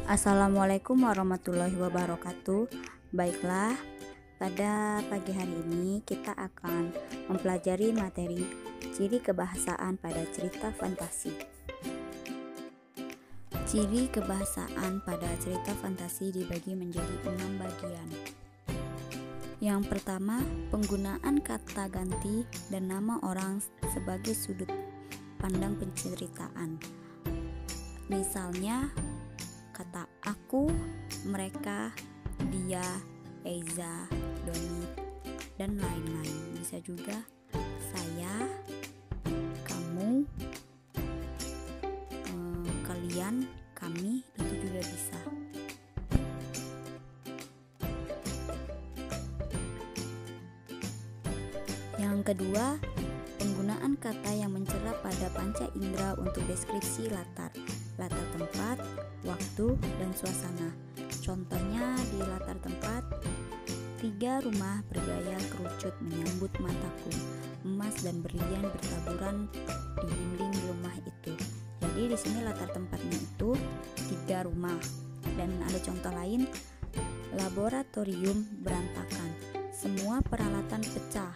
Assalamualaikum warahmatullahi wabarakatuh. Baiklah, pada pagi hari ini kita akan mempelajari materi ciri kebahasaan pada cerita fantasi. Ciri kebahasaan pada cerita fantasi dibagi menjadi 6 bagian. Yang pertama, penggunaan kata ganti dan nama orang sebagai sudut pandang penceritaan. Misalnya, kata aku, mereka, dia, Eiza, Doni, dan lain-lain. Bisa juga saya, kamu, kalian, kami, itu juga bisa. Yang kedua, penggunaan kata yang mencela pada panca indera untuk deskripsi latar tempat, waktu, dan suasana. Contohnya di latar tempat, 3 rumah bergaya kerucut menyambut mataku, emas dan berlian bertaburan di dinding rumah itu. Jadi di sini latar tempatnya itu 3 rumah. Dan ada contoh lain, laboratorium berantakan, semua peralatan pecah.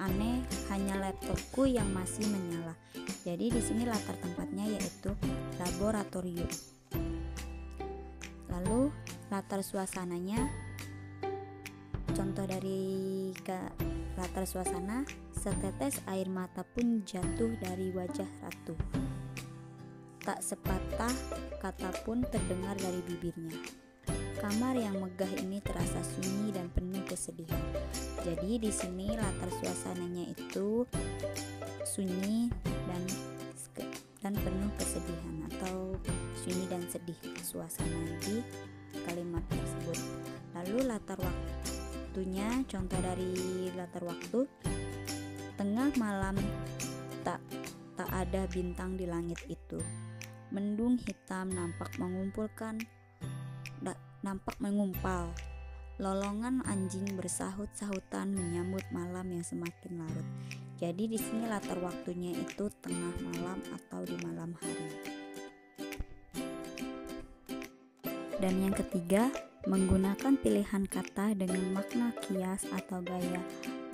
Aneh, hanya laptopku yang masih menyala. Jadi di sini latar tempatnya yaitu laboratorium. Lalu latar suasananya, contoh dari latar suasana, setetes air mata pun jatuh dari wajah ratu. Tak sepatah kata pun terdengar dari bibirnya. Kamar yang megah ini terasa sunyi dan penuh kesedihan. Jadi di sini latar suasananya itu sunyi dan penuh kesedihan atau sunyi dan sedih suasana di kalimat tersebut. Lalu latar waktunya, contoh dari latar waktu, tengah malam tak ada bintang di langit itu. Mendung hitam nampak mengumpal. Lolongan anjing bersahut-sahutan menyambut malam yang semakin larut. Jadi di sini latar waktunya itu tengah malam atau di malam hari. Dan yang ketiga, menggunakan pilihan kata dengan makna kias atau gaya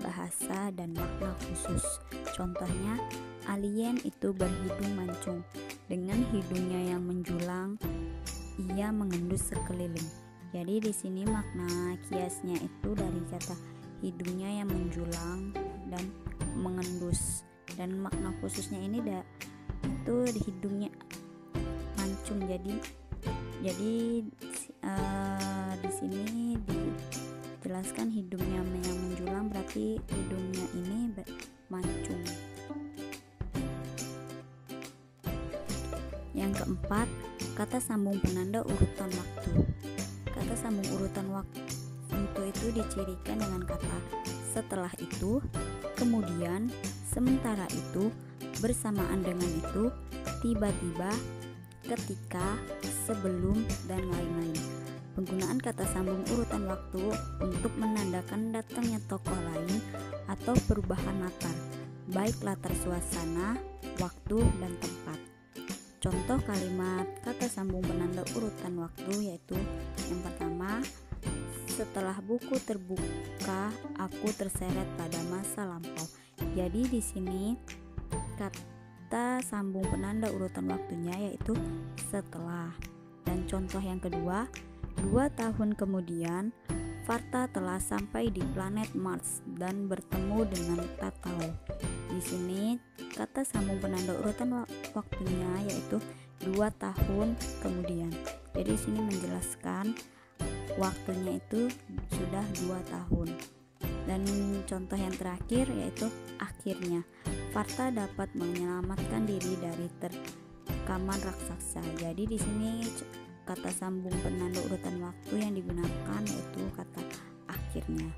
bahasa dan makna khusus. Contohnya, alien itu berhidung mancung, dengan hidungnya yang menjulang, ia mengendus sekeliling. Jadi di sini makna kiasnya itu dari kata hidungnya yang menjulang dan mengendus, dan makna khususnya ini itu di hidungnya mancung. Jadi di sini dijelaskan hidungnya yang menjulang, berarti hidungnya ini mancung. Yang keempat, kata sambung penanda urutan waktu. Kata sambung urutan waktu itu dicirikan dengan kata setelah itu, kemudian, sementara itu, bersamaan dengan itu, tiba-tiba, ketika, sebelum, dan lain-lain. Penggunaan kata sambung urutan waktu untuk menandakan datangnya tokoh lain atau perubahan latar, baik latar suasana, waktu, dan tempat. Contoh kalimat kata sambung penanda urutan waktu yaitu yang pertama, setelah buku terbuka, aku terseret pada masa lampau. Jadi di sini kata sambung penanda urutan waktunya yaitu setelah. Dan contoh yang kedua, 2 tahun kemudian, Farta telah sampai di planet Mars dan bertemu dengan Tatao. Di sini kata sambung penanda urutan waktunya yaitu 2 tahun kemudian. Jadi di sini menjelaskan waktunya itu sudah 2 tahun. Dan contoh yang terakhir yaitu akhirnya, Farta dapat menyelamatkan diri dari terkaman raksasa. Jadi di sini kata sambung penanda urutan waktu yang digunakan yaitu kata akhirnya.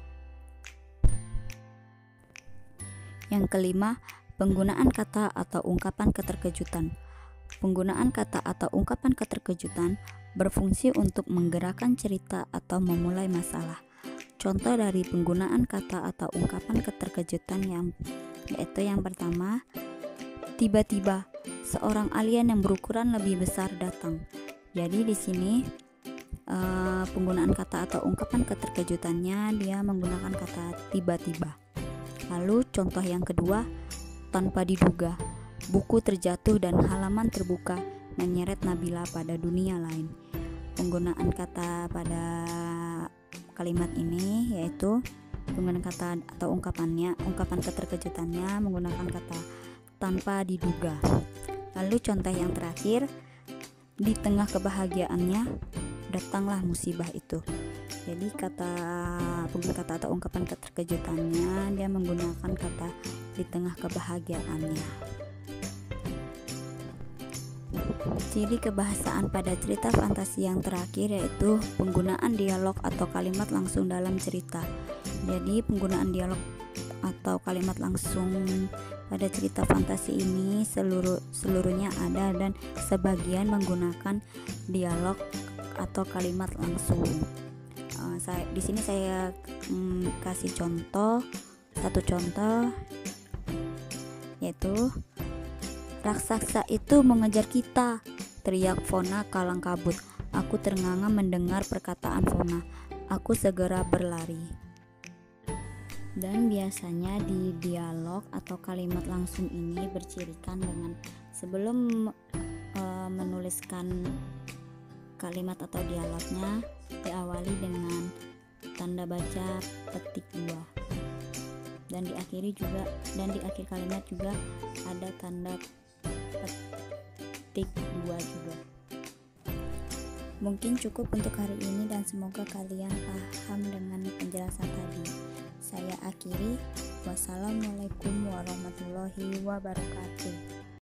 Yang kelima, penggunaan kata atau ungkapan keterkejutan. Penggunaan kata atau ungkapan keterkejutan berfungsi untuk menggerakkan cerita atau memulai masalah. Contoh dari penggunaan kata atau ungkapan keterkejutan yaitu yang pertama, tiba-tiba seorang alien yang berukuran lebih besar datang. Jadi di sini penggunaan kata atau ungkapan keterkejutannya dia menggunakan kata tiba-tiba. Lalu contoh yang kedua, tanpa diduga, buku terjatuh dan halaman terbuka menyeret Nabila pada dunia lain. Penggunaan kata pada kalimat ini yaitu penggunaan kata atau ungkapan keterkejutannya menggunakan kata tanpa diduga. Lalu contoh yang terakhir, di tengah kebahagiaannya datanglah musibah itu. Jadi penggunaan kata atau ungkapan keterkejutannya dia menggunakan kata di tengah kebahagiaannya. Ciri kebahasaan pada cerita fantasi yang terakhir yaitu penggunaan dialog atau kalimat langsung dalam cerita. Jadi penggunaan dialog atau kalimat langsung pada cerita fantasi ini seluruhnya ada dan sebagian menggunakan dialog atau kalimat langsung. Di sini saya kasih satu contoh yaitu raksasa itu mengejar kita, teriak Fona kalang kabut. Aku ternganga mendengar perkataan Fona. Aku segera berlari. Dan biasanya di dialog atau kalimat langsung ini bercirikan dengan sebelum menuliskan kalimat atau dialognya diawali dengan tanda baca petik 2. Dan di akhir kalimat juga ada tanda petik 2 juga. Mungkin cukup untuk hari ini dan semoga kalian paham dengan penjelasan tadi. Saya akhiri. Wassalamualaikum warahmatullahi wabarakatuh.